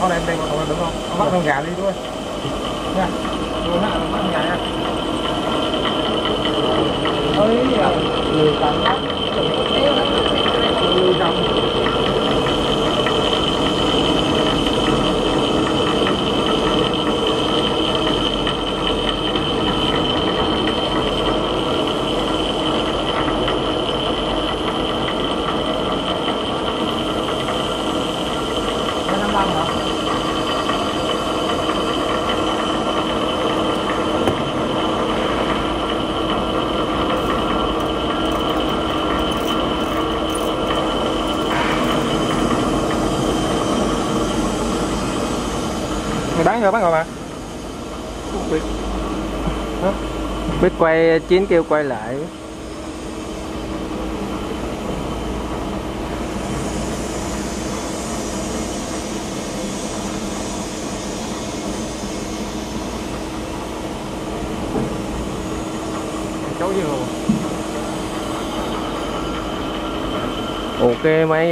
Con này đây còn đúng không? Con bắt con gà đi thôi. Nha. Rồi ha, bắt con gà nha. Ôi, người cầm lắm. Người cầm. Bán rồi, bán rồi mà. Biết. Hả? Biết quay Chiến kêu quay lại. Cháu gì rồi? Ok mấy